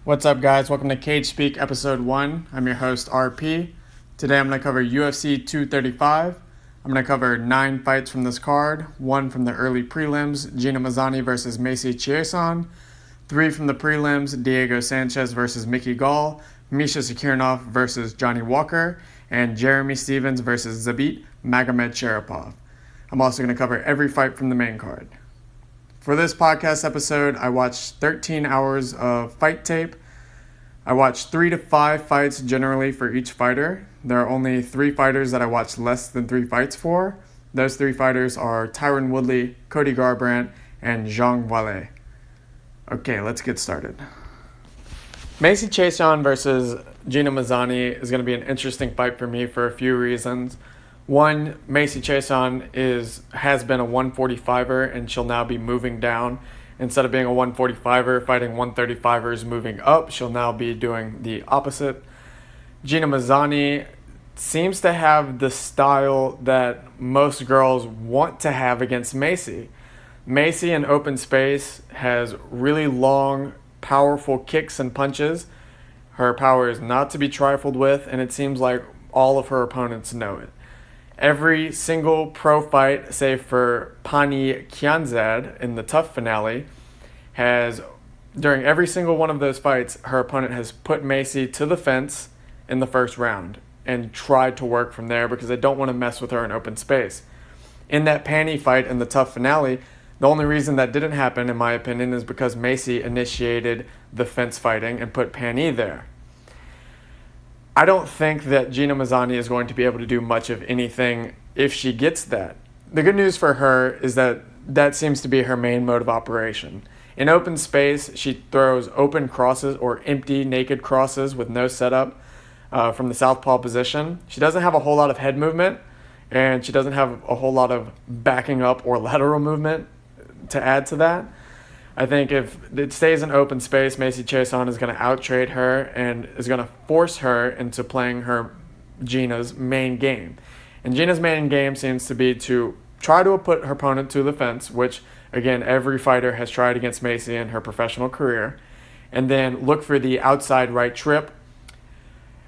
What's up, guys? Welcome to Cagespeak episode 1. I'm your host, RP. Today I'm going to cover UFC 235. I'm going to cover 9 fights from this card, 1 from the early prelims, Gina Mazany versus Macy Chaisson, 3 from the prelims, Diego Sanchez versus Mickey Gall, Misha Cirkunov versus Johnny Walker, and Jeremy Stephens versus Zabit Magomedsharipov. I'm also going to cover every fight from the main card. For this podcast episode, I watched 13 hours of fight tape. I watched 3 to 5 fights generally for each fighter. There are only 3 fighters that I watched less than 3 fights for. Those 3 fighters are Tyron Woodley, Cody Garbrandt, and Zhang Weili. Okay, let's get started. Macy Chaisson versus Gina Mazany is going to be an interesting fight for me for a few reasons. One, Macy Chaisson has been a 145er, and she'll now be moving down. Instead of being a 145er, fighting 135ers moving up, she'll now be doing the opposite. Gina Mazany seems to have the style that most girls want to have against Macy. Macy in open space has really long, powerful kicks and punches. Her power is not to be trifled with, and it seems like all of her opponents know it. Every single pro fight, save for Pani Kianzad in the TUF finale, during every single one of those fights, her opponent has put Macy to the fence in the first round and tried to work from there because they don't want to mess with her in open space. In that Pani fight in the TUF finale, the only reason that didn't happen, in my opinion, is because Macy initiated the fence fighting and put Pani there. I don't think that Gina Mazany is going to be able to do much of anything if she gets that. The good news for her is that seems to be her main mode of operation. In open space, she throws open crosses or empty, naked crosses with no setup from the southpaw position. She doesn't have a whole lot of head movement, and she doesn't have a whole lot of backing up or lateral movement to add to that. I think if it stays in open space, Macy Chaisson is going to out-trade her and is going to force her into playing Gina's main game. And Gina's main game seems to be to try to put her opponent to the fence, which, again, every fighter has tried against Macy in her professional career, and then look for the outside right trip.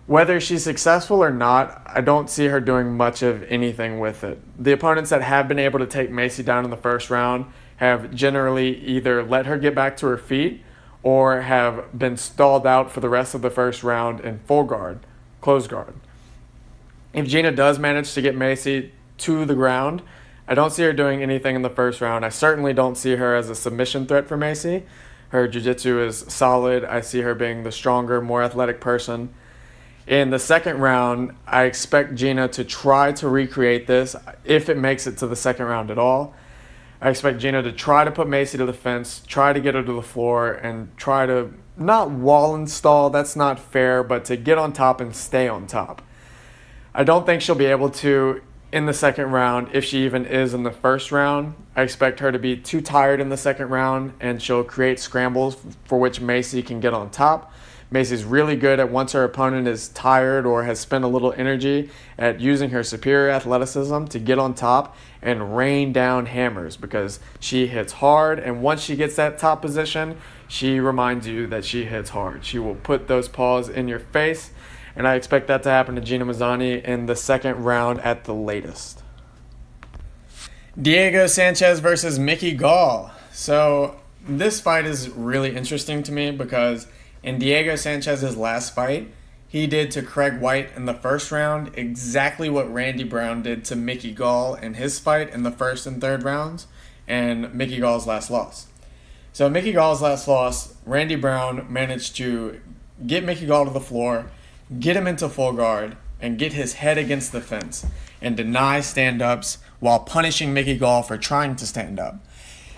Whether she's successful or not, I don't see her doing much of anything with it. The opponents that have been able to take Macy down in the first round have generally either let her get back to her feet or have been stalled out for the rest of the first round in full guard, close guard. If Gina does manage to get Macy to the ground, I don't see her doing anything in the first round. I certainly don't see her as a submission threat for Macy. Her jiu-jitsu is solid. I see her being the stronger, more athletic person. In the second round, I expect Gina to try to recreate this if it makes it to the second round at all. I expect Gina to try to put Macy to the fence, try to get her to the floor, and try to not wall and stall, that's not fair, but to get on top and stay on top. I don't think she'll be able to in the second round, if she even is in the first round. I expect her to be too tired in the second round, and she'll create scrambles for which Macy can get on top. Macy's really good at, once her opponent is tired or has spent a little energy, at using her superior athleticism to get on top and rain down hammers, because she hits hard, and once she gets that top position, she reminds you that she hits hard. She will put those paws in your face, and I expect that to happen to Gina Mazany in the second round at the latest. Diego Sanchez versus Mickey Gall. So this fight is really interesting to me because in Diego Sanchez's last fight, he did to Craig White in the first round exactly what Randy Brown did to Mickey Gall in his fight in the first and third rounds, and Mickey Gall's last loss. So Mickey Gall's last loss, Randy Brown managed to get Mickey Gall to the floor, get him into full guard, and get his head against the fence, and deny stand-ups while punishing Mickey Gall for trying to stand up.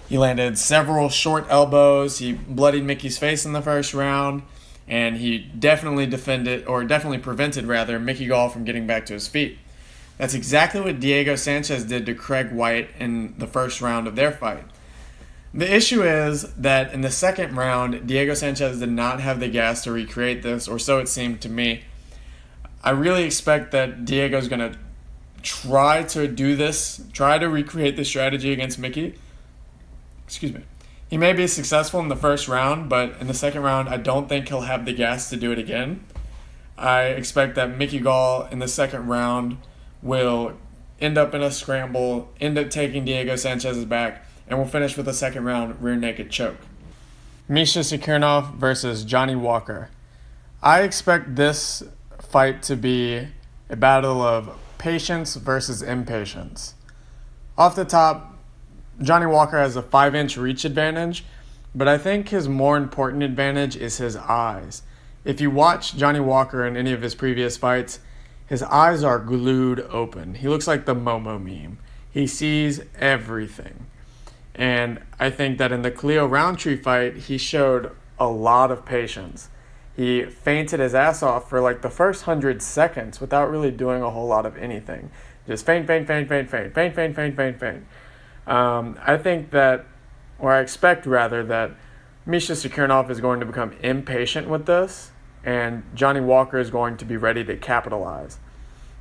He landed several short elbows. He bloodied Mickey's face in the first round, and he definitely prevented Mickey Gall from getting back to his feet. That's exactly what Diego Sanchez did to Craig White in the first round of their fight. The issue is that in the second round, Diego Sanchez did not have the gas to recreate this, or so it seemed to me. I really expect that Diego's going to try to do this, try to recreate this strategy against Mickey. He may be successful in the first round, but in the second round, I don't think he'll have the gas to do it again. I expect that Mickey Gall in the second round will end up in a scramble, end up taking Diego Sanchez's back, and will finish with a second round rear naked choke. Misha Cirkunov versus Johnny Walker. I expect this fight to be a battle of patience versus impatience. Off the top, Johnny Walker has a 5-inch reach advantage, but I think his more important advantage is his eyes. If you watch Johnny Walker in any of his previous fights, his eyes are glued open. He looks like the Momo meme. He sees everything. And I think that in the Khalil Roundtree fight, he showed a lot of patience. He feinted his ass off for like the first 100 seconds without really doing a whole lot of anything. Just feint. I think that, or I expect rather, that Misha Cirkunov is going to become impatient with this, and Johnny Walker is going to be ready to capitalize.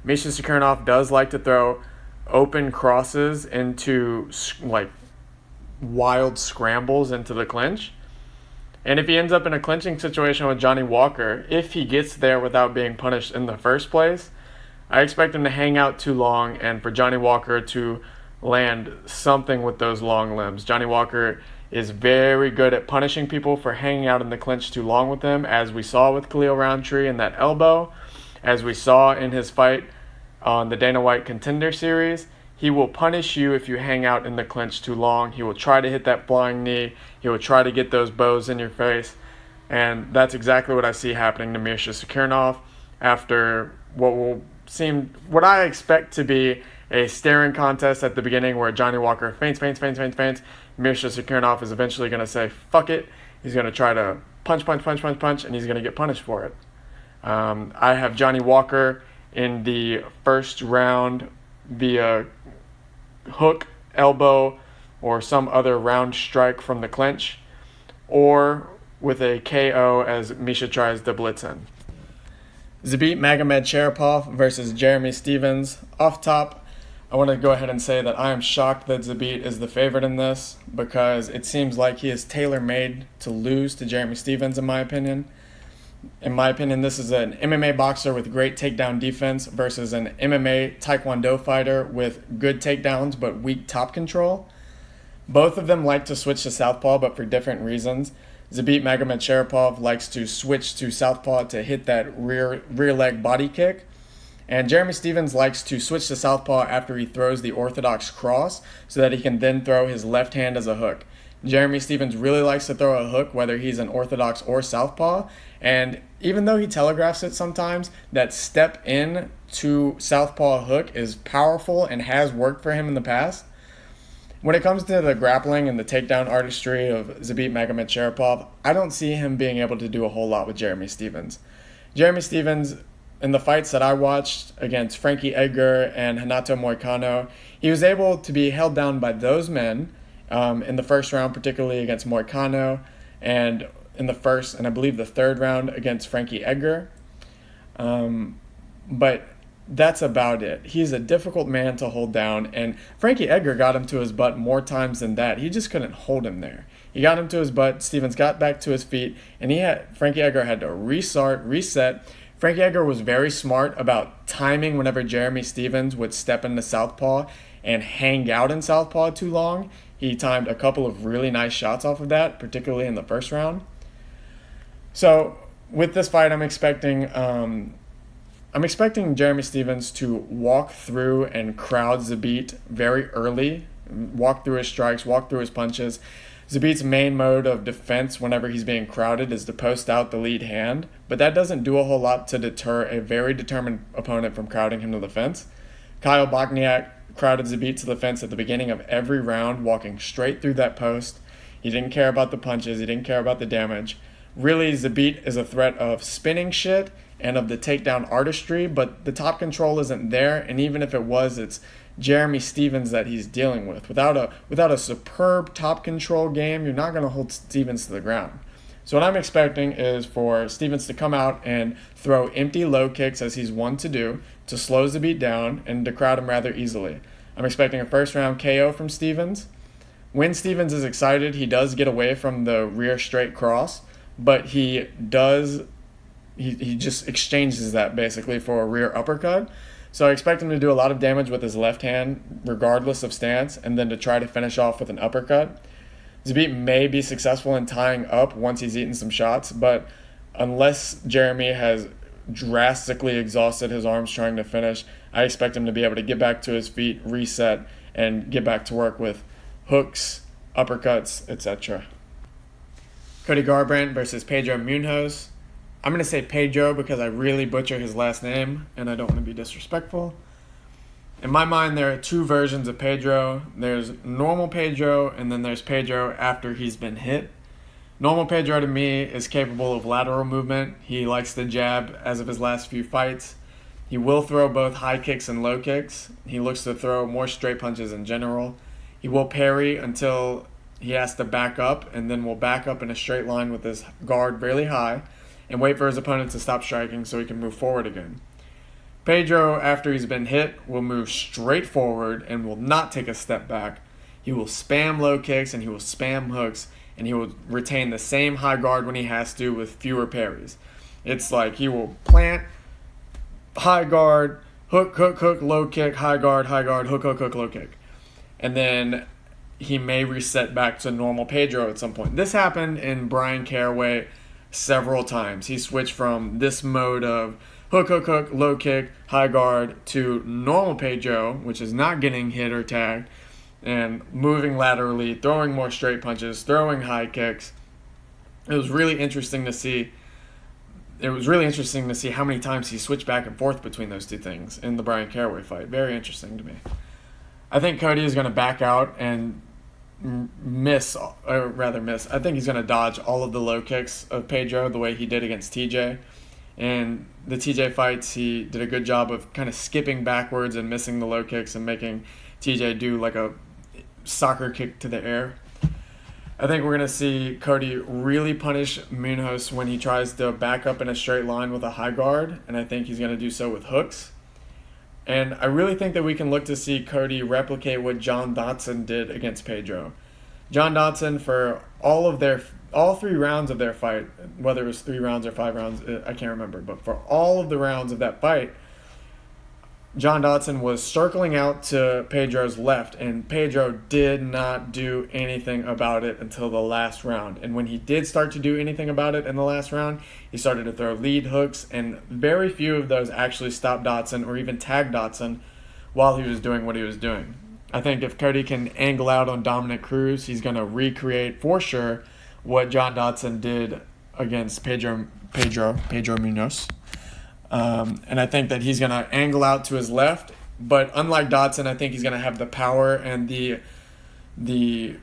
Misha Cirkunov does like to throw open crosses into like wild scrambles into the clinch. And if he ends up in a clinching situation with Johnny Walker, if he gets there without being punished in the first place, I expect him to hang out too long and for Johnny Walker to land something with those long limbs. Johnny Walker is very good at punishing people for hanging out in the clinch too long with him, as we saw with Khalil Roundtree in that elbow, as we saw in his fight on the Dana White Contender Series. He will punish you if you hang out in the clinch too long. He will try to hit that flying knee. He will try to get those bows in your face. And that's exactly what I see happening to Misha Cirkunov after what I expect to be a staring contest at the beginning where Johnny Walker feints. Misha Cirkunov is eventually going to say, fuck it. He's going to try to punch, and he's going to get punished for it. I have Johnny Walker in the first round via hook, elbow, or some other round strike from the clinch, or with a KO as Misha tries to blitz in. Zabit Magomedsharipov versus Jeremy Stephens. Off top, I want to go ahead and say that I am shocked that Zabit is the favorite in this, because it seems like he is tailor-made to lose to Jeremy Stephens, in my opinion. In my opinion, this is an MMA boxer with great takedown defense versus an MMA Taekwondo fighter with good takedowns but weak top control. Both of them like to switch to southpaw, but for different reasons. Zabit Magomedsharipov likes to switch to southpaw to hit that rear leg body kick. And Jeremy Stephens likes to switch to southpaw after he throws the orthodox cross so that he can then throw his left hand as a hook. Jeremy Stephens really likes to throw a hook whether he's an orthodox or southpaw. And even though he telegraphs it sometimes, that step in to southpaw hook is powerful and has worked for him in the past. When it comes to the grappling and the takedown artistry of Zabit Magomedsharipov, I don't see him being able to do a whole lot with Jeremy Stephens. Jeremy Stephens, in the fights that I watched against Frankie Edgar and Renato Moicano, he was able to be held down by those men in the first round, particularly against Moicano, and in the first and I believe the third round against Frankie Edgar. But that's about it. He's a difficult man to hold down, and Frankie Edgar got him to his butt more times than that. He just couldn't hold him there. He got him to his butt, Stephens got back to his feet, and Frankie Edgar had to reset. Frankie Edgar was very smart about timing whenever Jeremy Stephens would step into southpaw and hang out in southpaw too long. He timed a couple of really nice shots off of that, particularly in the first round. So with this fight, I'm expecting Jeremy Stephens to walk through and crowd Zabit very early, walk through his strikes, walk through his punches. Zabit's main mode of defense whenever he's being crowded is to post out the lead hand, but that doesn't do a whole lot to deter a very determined opponent from crowding him to the fence. Kyle Bochniak crowded Zabit to the fence at the beginning of every round, walking straight through that post. He didn't care about the punches, he didn't care about the damage. Really, Zabit is a threat of spinning shit and of the takedown artistry, but the top control isn't there, and even if it was, it's Jeremy Stephens that he's dealing with. Without a superb top control game, you're not going to hold Stephens to the ground. So what I'm expecting is for Stephens to come out and throw empty low kicks as he's wont to do, to slow Zabit down and to crowd him rather easily. I'm expecting a first round KO from Stephens, When Stevens is excited, he does get away from the rear straight cross, but he just exchanges that basically for a rear uppercut. So I expect him to do a lot of damage with his left hand, regardless of stance, and then to try to finish off with an uppercut. Zabit may be successful in tying up once he's eaten some shots, but unless Jeremy has drastically exhausted his arms trying to finish, I expect him to be able to get back to his feet, reset, and get back to work with hooks, uppercuts, etc. Cody Garbrandt versus Pedro Munhoz. I'm going to say Pedro because I really butcher his last name and I don't want to be disrespectful. In my mind, there are two versions of Pedro. There's normal Pedro and then there's Pedro after he's been hit. Normal Pedro to me is capable of lateral movement. He likes to jab as of his last few fights. He will throw both high kicks and low kicks. He looks to throw more straight punches in general. He will parry until he has to back up and then will back up in a straight line with his guard really high and wait for his opponent to stop striking so he can move forward again. Pedro, after he's been hit, will move straight forward and will not take a step back. He will spam low kicks and he will spam hooks and he will retain the same high guard when he has to with fewer parries. It's like he will plant, high guard, hook, hook, hook, low kick, high guard, hook, hook, hook, low kick. And then he may reset back to normal Pedro at some point. This happened in Brian Caraway several times. He switched from this mode of hook, hook, hook, low kick, high guard to normal Pedro, which is not getting hit or tagged, and moving laterally, throwing more straight punches, throwing high kicks. It was really interesting to see. How many times he switched back and forth between those two things in the Brian Caraway fight. Very interesting to me. I think Cody is going to back out and miss. I think he's going to dodge all of the low kicks of Pedro the way he did against TJ. And the TJ fights, he did a good job of kind of skipping backwards and missing the low kicks and making TJ do like a soccer kick to the air. I think we're going to see Cody really punish Munhoz when he tries to back up in a straight line with a high guard, and I think he's going to do so with hooks. And I really think that we can look to see Cody replicate what John Dodson did against Pedro. John Dodson, for all 3 rounds of their fight, whether it was 3 rounds or 5 rounds, I can't remember, but for all of the rounds of that fight, John Dodson was circling out to Pedro's left, and Pedro did not do anything about it until the last round. And when he did start to do anything about it in the last round, he started to throw lead hooks, and very few of those actually stopped Dodson or even tagged Dodson while he was doing what he was doing. I think if Cody can angle out on Dominic Cruz, he's going to recreate for sure what John Dodson did against Pedro Munhoz. And I think that he's going to angle out to his left, but unlike Dodson, I think he's going to have the power and the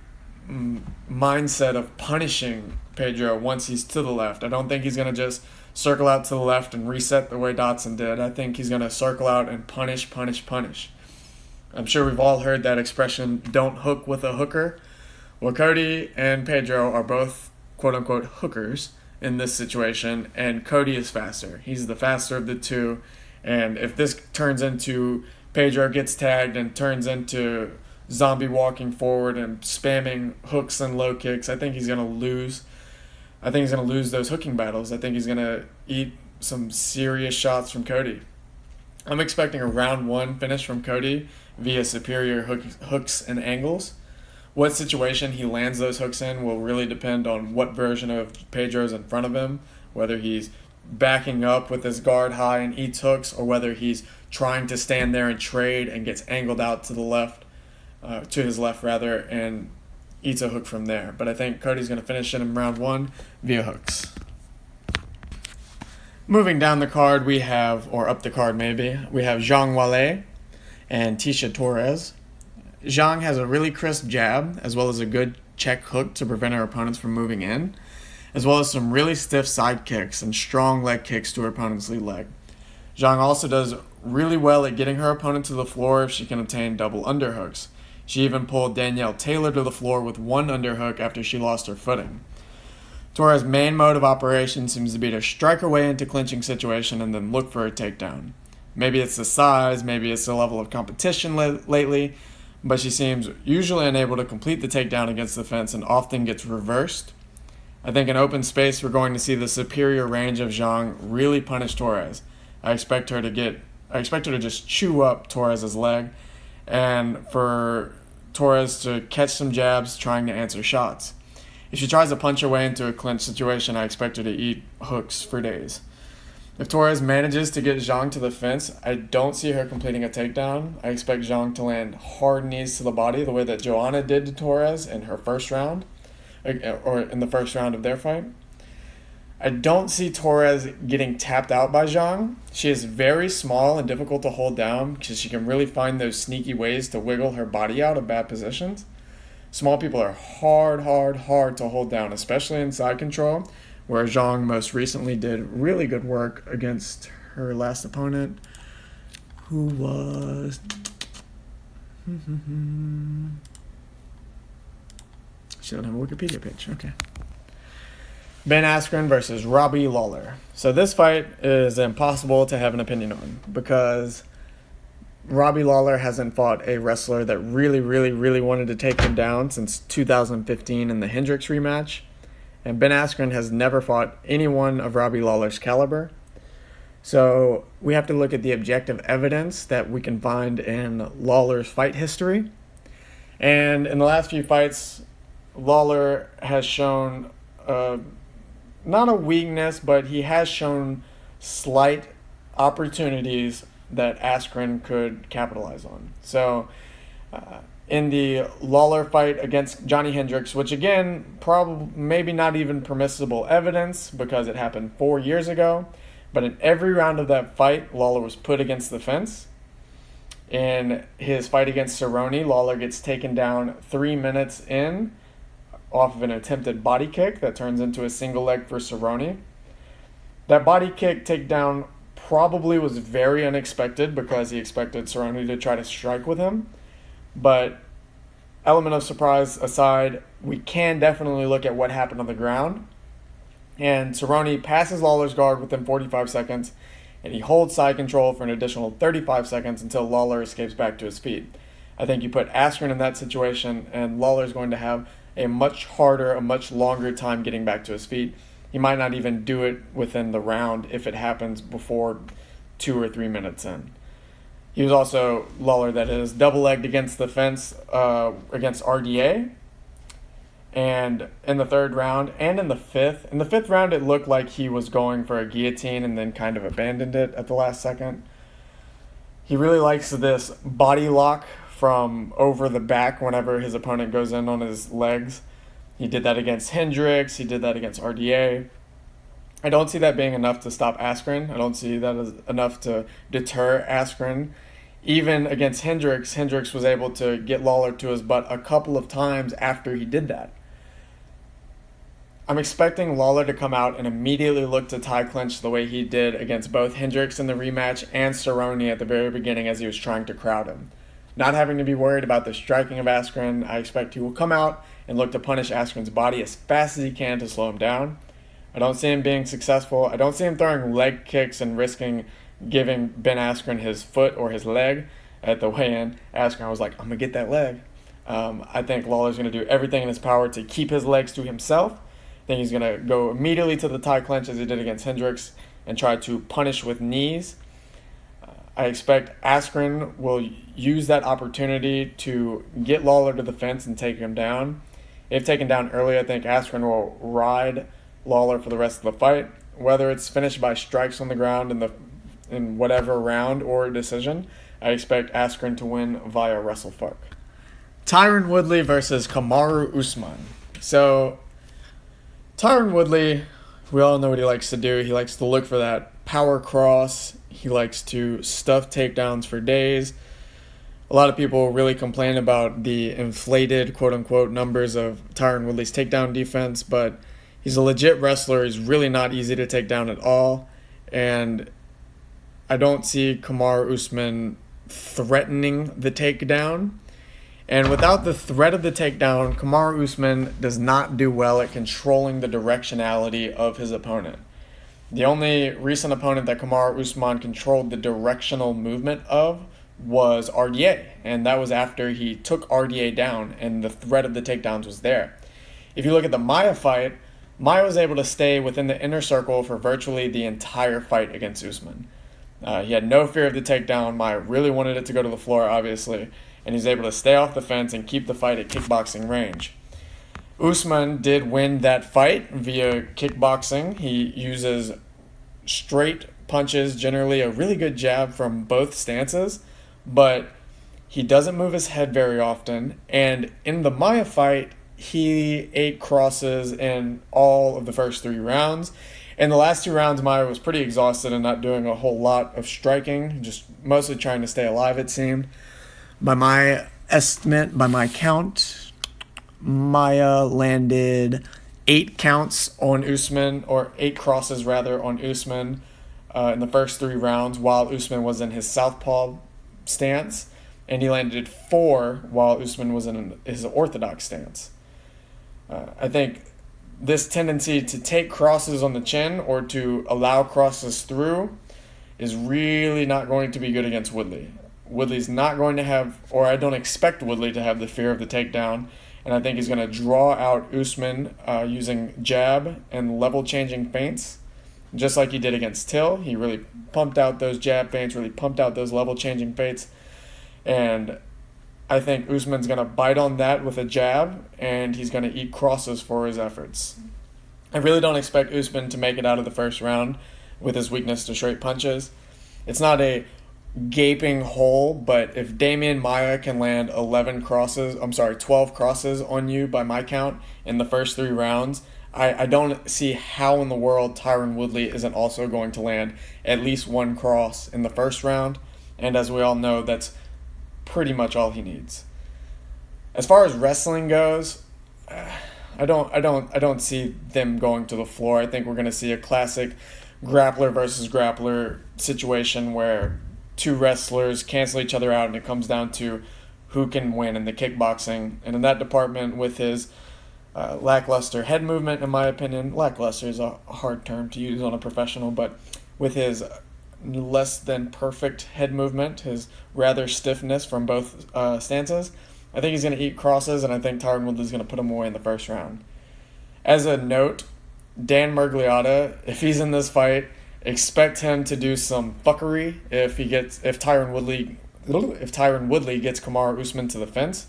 mindset of punishing Pedro once he's to the left. I don't think he's going to just circle out to the left and reset the way Dodson did. I think he's going to circle out and punish. I'm sure we've all heard that expression, don't hook with a hooker. Well, Cody and Pedro are both quote-unquote hookers in this situation, and Cody is faster. He's the faster of the two, and if this turns into Pedro gets tagged and turns into zombie walking forward and spamming hooks and low kicks, I think he's going to lose. I think he's going to lose those hooking battles. I think he's going to eat some serious shots from Cody. I'm expecting a round 1 finish from Cody via superior hooks and angles. What situation he lands those hooks in will really depend on what version of Pedro's in front of him, whether he's backing up with his guard high and eats hooks, or whether he's trying to stand there and trade and gets angled out to the left, to his left rather, and eats a hook from there. But I think Cody's going to finish it in round 1 via hooks. Moving down the card, up the card maybe, we have Zhang Weili and Tecia Torres. Zhang has a really crisp jab, as well as a good check hook to prevent her opponents from moving in, as well as some really stiff side kicks and strong leg kicks to her opponent's lead leg. Zhang also does really well at getting her opponent to the floor if she can obtain double underhooks. She even pulled Danielle Taylor to the floor with 1 underhook after she lost her footing. Torres' main mode of operation seems to be to strike her way into clinching situation and then look for a takedown. Maybe it's the size, maybe it's the level of competition lately, but she seems usually unable to complete the takedown against the fence and often gets reversed. I think in open space we're going to see the superior range of Zhang really punish Torres. I expect her to just chew up Torres' leg, and for Torres to catch some jabs trying to answer shots. If she tries to punch her way into a clinch situation, I expect her to eat hooks for days. If Torres manages to get Zhang to the fence, I don't see her completing a takedown. I expect Zhang to land hard knees to the body the way that Joanna did to Torres in her first round, or in the first round of their fight. I don't see Torres getting tapped out by Zhang. She is very small and difficult to hold down because she can really find those sneaky ways to wiggle her body out of bad positions. Small people are hard to hold down, especially in side control, where Zhang most recently did really good work against her last opponent, who was... She doesn't have a Wikipedia page. Okay. Ben Askren versus Robbie Lawler. So this fight is impossible to have an opinion on because Robbie Lawler hasn't fought a wrestler that really wanted to take him down since 2015 in the Hendricks rematch. And Ben Askren has never fought anyone of Robbie Lawler's caliber. So we have to look at the objective evidence that we can find in Lawler's fight history. And in the last few fights, Lawler has shown not a weakness, but he has shown slight opportunities that Askren could capitalize on. So in the Lawler fight against Johnny Hendricks, which again, probably maybe not even permissible evidence because it happened 4 years ago, but in every round of that fight, Lawler was put against the fence. In his fight against Cerrone, Lawler gets taken down 3 minutes in off of an attempted body kick that turns into a single leg for Cerrone. That body kick takedown probably was very unexpected because he expected Cerrone to try to strike with him. But element of surprise aside, we can definitely look at what happened on the ground. And Cerrone passes Lawler's guard within 45 seconds, and he holds side control for an additional 35 seconds until Lawler escapes back to his feet. I think you put Askren in that situation, and Lawler's going to have a much harder, a much longer time getting back to his feet. He might not even do it within the round if it happens before 2 or 3 minutes in. He was also, Lawler that is, double-legged against the fence against RDA. And in the third round and in the fifth. In the fifth round, it looked like he was going for a guillotine and then kind of abandoned it at the last second. He really likes this body lock from over the back whenever his opponent goes in on his legs. He did that against Hendricks. He did that against RDA. I don't see that being enough to stop Askren. I don't see that as enough to deter Askren. Even against Hendricks, Hendricks was able to get Lawler to his butt a couple of times after he did that. I'm expecting Lawler to come out and immediately look to tie clinch the way he did against both Hendricks in the rematch and Cerrone at the very beginning as he was trying to crowd him. Not having to be worried about the striking of Askren, I expect he will come out and look to punish Askren's body as fast as he can to slow him down. I don't see him being successful. I don't see him throwing leg kicks and risking giving Ben Askren his foot or his leg at the weigh-in. Askren was like, I'm going to get that leg. I think Lawler's going to do everything in his power to keep his legs to himself. I think he's going to go immediately to the tie clinch as he did against Hendricks and try to punish with knees. I expect Askren will use that opportunity to get Lawler to the fence and take him down. If taken down early, I think Askren will ride Lawler for the rest of the fight, whether it's finished by strikes on the ground in whatever round or decision. I expect Askren to win via wrestlefuck. Tyron Woodley versus Kamaru Usman. So Tyron Woodley, we all know what he likes to do. He likes to look for that power cross. He likes to stuff takedowns for days. A lot of people really complain about the inflated, quote-unquote, numbers of Tyron Woodley's takedown defense, but he's a legit wrestler. He's really not easy to take down at all, and I don't see Kamaru Usman threatening the takedown. And without the threat of the takedown, Kamaru Usman does not do well at controlling the directionality of his opponent. The only recent opponent that Kamaru Usman controlled the directional movement of was RDA, and that was after he took RDA down and the threat of the takedowns was there. If you look at the Maia fight, Maia was able to stay within the inner circle for virtually the entire fight against Usman. He had no fear of the takedown. Maia really wanted it to go to the floor, obviously, and he's able to stay off the fence and keep the fight at kickboxing range. Usman did win that fight via kickboxing. He uses straight punches, generally a really good jab from both stances, but he doesn't move his head very often. And in the Maia fight, he ate crosses in all of the first 3 rounds. In the last 2 rounds, Maia was pretty exhausted and not doing a whole lot of striking, just mostly trying to stay alive, it seemed. By my estimate, by my count, Maia landed 8 counts on Usman, or 8 crosses rather, on Usman in the first 3 rounds while Usman was in his southpaw stance, and he landed 4 while Usman was in his orthodox stance. I think this tendency to take crosses on the chin or to allow crosses through is really not going to be good against Woodley. Woodley's not going to have, or I don't expect Woodley to have the fear of the takedown, and I think he's going to draw out Usman using jab and level-changing feints, just like he did against Till. He really pumped out those jab feints, really pumped out those level-changing feints, and I think Usman's going to bite on that with a jab, and he's going to eat crosses for his efforts. I really don't expect Usman to make it out of the first round with his weakness to straight punches. It's not a gaping hole, but if Damian Maia can land 12 crosses on you by my count in the first 3 rounds, I don't see how in the world Tyron Woodley isn't also going to land at least 1 cross in the first round, and as we all know, that's pretty much all he needs. As far as wrestling goes, I don't see them going to the floor. I think we're going to see a classic grappler versus grappler situation where 2 wrestlers cancel each other out, and it comes down to who can win in the kickboxing. And in that department, with his lackluster head movement, in my opinion, lackluster is a hard term to use on a professional, but with his less than perfect head movement, his rather stiffness from both stances, I think he's going to eat crosses, and I think Tyron Woodley's going to put him away in the first round. As a note, Dan Miragliotta, if he's in this fight, expect him to do some fuckery if Tyron Woodley gets Kamaru Usman to the fence.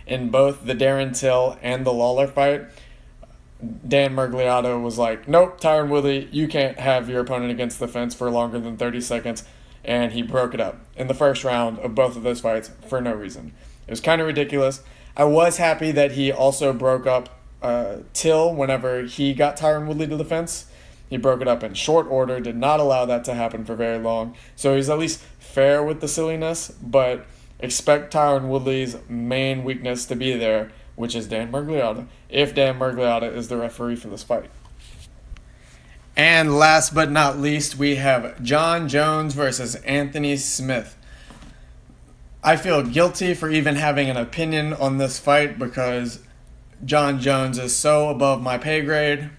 In both the Darren Till and the Lawler fight, Dan Miragliotta was like, nope, Tyron Woodley, you can't have your opponent against the fence for longer than 30 seconds, and he broke it up in the first round of both of those fights for no reason. It was kind of ridiculous. I was happy that he also broke up Till whenever he got Tyron Woodley to the fence. He broke it up in short order, did not allow that to happen for very long. So he's at least fair with the silliness, but expect Tyron Woodley's main weakness to be there, which is Dan Miragliotta, if Dan Miragliotta is the referee for this fight. And last but not least, we have Jon Jones versus Anthony Smith. I feel guilty for even having an opinion on this fight because Jon Jones is so above my pay grade,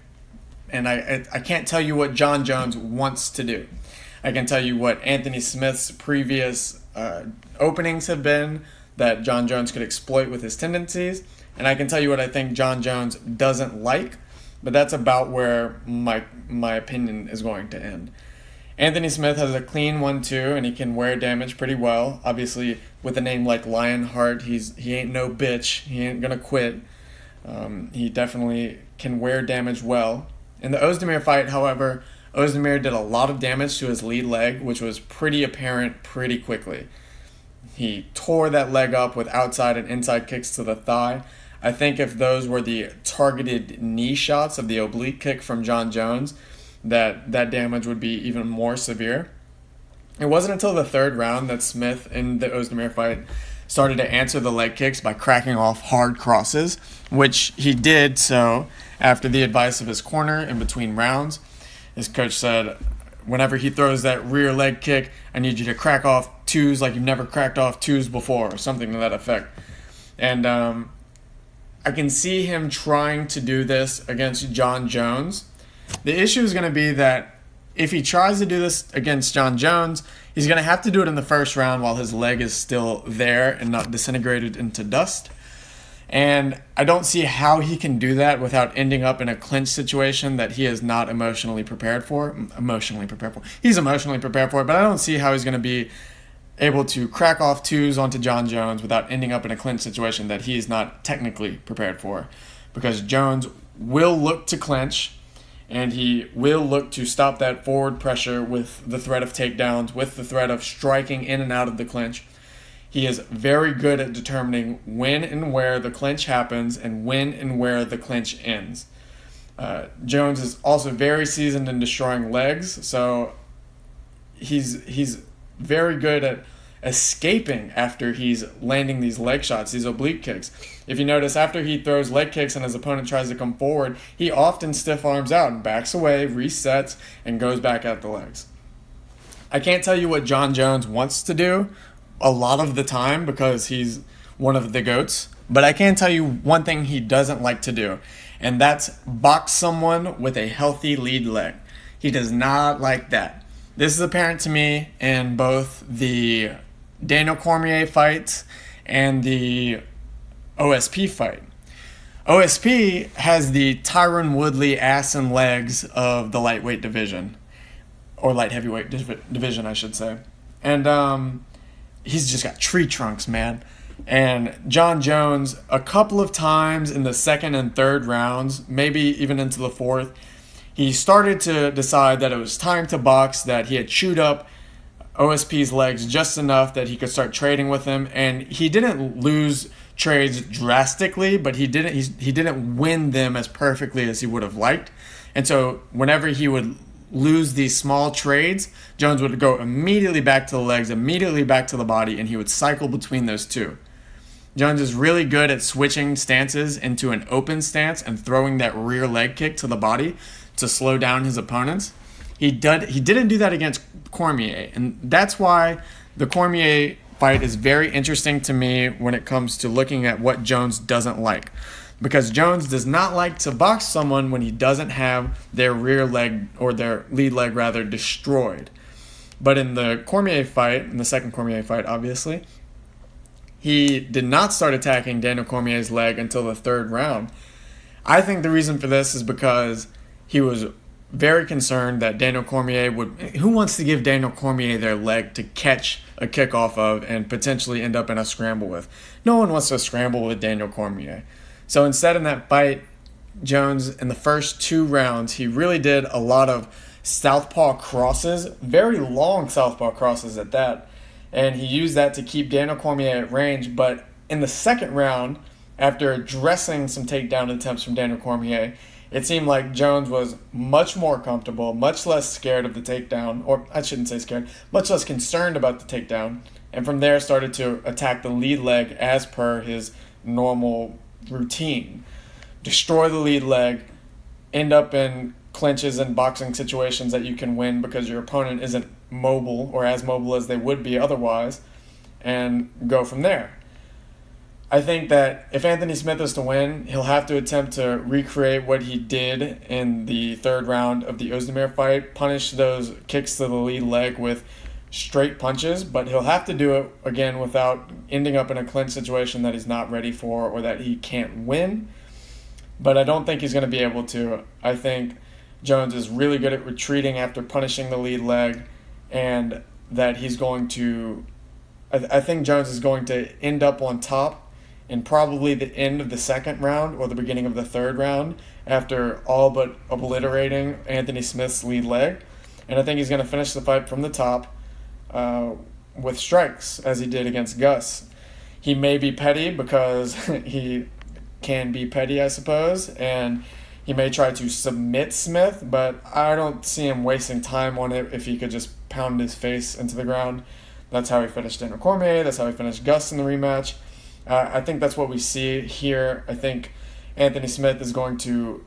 and I can't tell you what Jon Jones wants to do. I can tell you what Anthony Smith's previous openings have been that Jon Jones could exploit with his tendencies, and I can tell you what I think Jon Jones doesn't like, but that's about where my opinion is going to end. Anthony Smith has a clean 1-2, and he can wear damage pretty well. Obviously, with a name like Lionheart, he ain't no bitch. He ain't gonna quit. He definitely can wear damage well. In the Ozdemir fight, however, Ozdemir did a lot of damage to his lead leg, which was pretty apparent pretty quickly. He tore that leg up with outside and inside kicks to the thigh. I think if those were the targeted knee shots of the oblique kick from Jon Jones, that damage would be even more severe. It wasn't until the 3rd round that Smith in the Ozdemir fight started to answer the leg kicks by cracking off hard crosses, which he did so after the advice of his corner in between rounds. His coach said, whenever he throws that rear leg kick, I need you to crack off 2s like you've never cracked off 2s before, or something to that effect. And I can see him trying to do this against Jon Jones. The issue is going to be that if he tries to do this against Jon Jones, he's going to have to do it in the first round while his leg is still there and not disintegrated into dust. And I don't see how he can do that without ending up in a clinch situation that he is not emotionally prepared for. He's emotionally prepared for it, but I don't see how he's going to be able to crack off twos onto Jon Jones without ending up in a clinch situation that he is not technically prepared for. Because Jones will look to clinch, and he will look to stop that forward pressure with the threat of takedowns, with the threat of striking in and out of the clinch. He is very good at determining when and where the clinch happens and when and where the clinch ends. Jones is also very seasoned in destroying legs, so he's very good at escaping after he's landing these leg shots, these oblique kicks. If you notice, after he throws leg kicks and his opponent tries to come forward, he often stiff arms out and backs away, resets, and goes back at the legs. I can't tell you what Jon Jones wants to do a lot of the time because he's one of the GOATs, but I can tell you one thing he doesn't like to do, and that's box someone with a healthy lead leg. He does not like that. This is apparent to me in both the Daniel Cormier fight and the OSP fight. OSP has the Tyron Woodley ass and legs of the lightweight division, or light heavyweight division, I should say. And he's just got tree trunks, man. And Jon Jones, a couple of times in the second and third rounds, maybe even into the fourth, he started to decide that it was time to box, that he had chewed up OSP's legs just enough that he could start trading with him. And he didn't lose trades drastically, but he didn't win them as perfectly as he would have liked. And so whenever he would lose these small trades, Jones would go immediately back to the legs, immediately back to the body, and he would cycle between those two. Jones is really good at switching stances into an open stance and throwing that rear leg kick to the body to slow down his opponents. He didn't do that against Cormier, and that's why the Cormier fight is very interesting to me when it comes to looking at what Jones doesn't like. Because Jones does not like to box someone when he doesn't have their rear leg, or their lead leg rather, destroyed. But in the Cormier fight, in the second Cormier fight obviously, he did not start attacking Daniel Cormier's leg until the third round. I think the reason for this is because he was very concerned that Daniel Cormier would... Who wants to give Daniel Cormier their leg to catch a kick off of and potentially end up in a scramble with? No one wants to scramble with Daniel Cormier. So instead, in that fight, Jones, in the first two rounds, he really did a lot of southpaw crosses, very long southpaw crosses at that, and he used that to keep Daniel Cormier at range. But in the second round, after addressing some takedown attempts from Daniel Cormier, it seemed like Jones was much more comfortable, much less scared of the takedown, or I shouldn't say scared, much less concerned about the takedown, and from there started to attack the lead leg as per his normal routine. Destroy the lead leg, end up in clinches and boxing situations that you can win because your opponent isn't mobile or as mobile as they would be otherwise, and go from there. I think that if Anthony Smith is to win, he'll have to attempt to recreate what he did in the third round of the Ozdemir fight, punish those kicks to the lead leg with straight punches, but he'll have to do it again without ending up in a clinch situation that he's not ready for or that he can't win. But I don't think he's going to be able to. I think Jones is really good at retreating after punishing the lead leg, and that he's going to... I think Jones is going to end up on top in probably the end of the second round or the beginning of the third round after all but obliterating Anthony Smith's lead leg. And I think he's going to finish the fight from the top with strikes, as he did against Gus. He may be petty because he can be petty, I suppose, and he may try to submit Smith, but I don't see him wasting time on it if he could just pound his face into the ground. That's how he finished Daniel Cormier. That's how he finished Gus in the rematch. I think that's what we see here. I think Anthony Smith is going to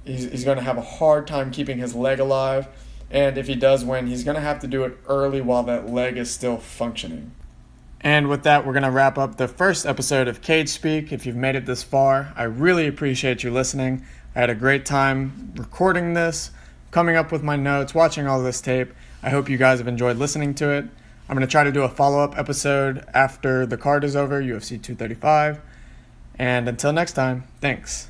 he's going to have a hard time keeping his leg alive, and if he does win, he's going to have to do it early while that leg is still functioning. And with that, we're going to wrap up the first episode of Cagespeak. If you've made it this far, I really appreciate you listening. I had a great time recording this. coming up with my notes, watching all this tape. I hope you guys have enjoyed listening to it. I'm going to try to do a follow-up episode after the card is over, UFC 235. And until next time, thanks.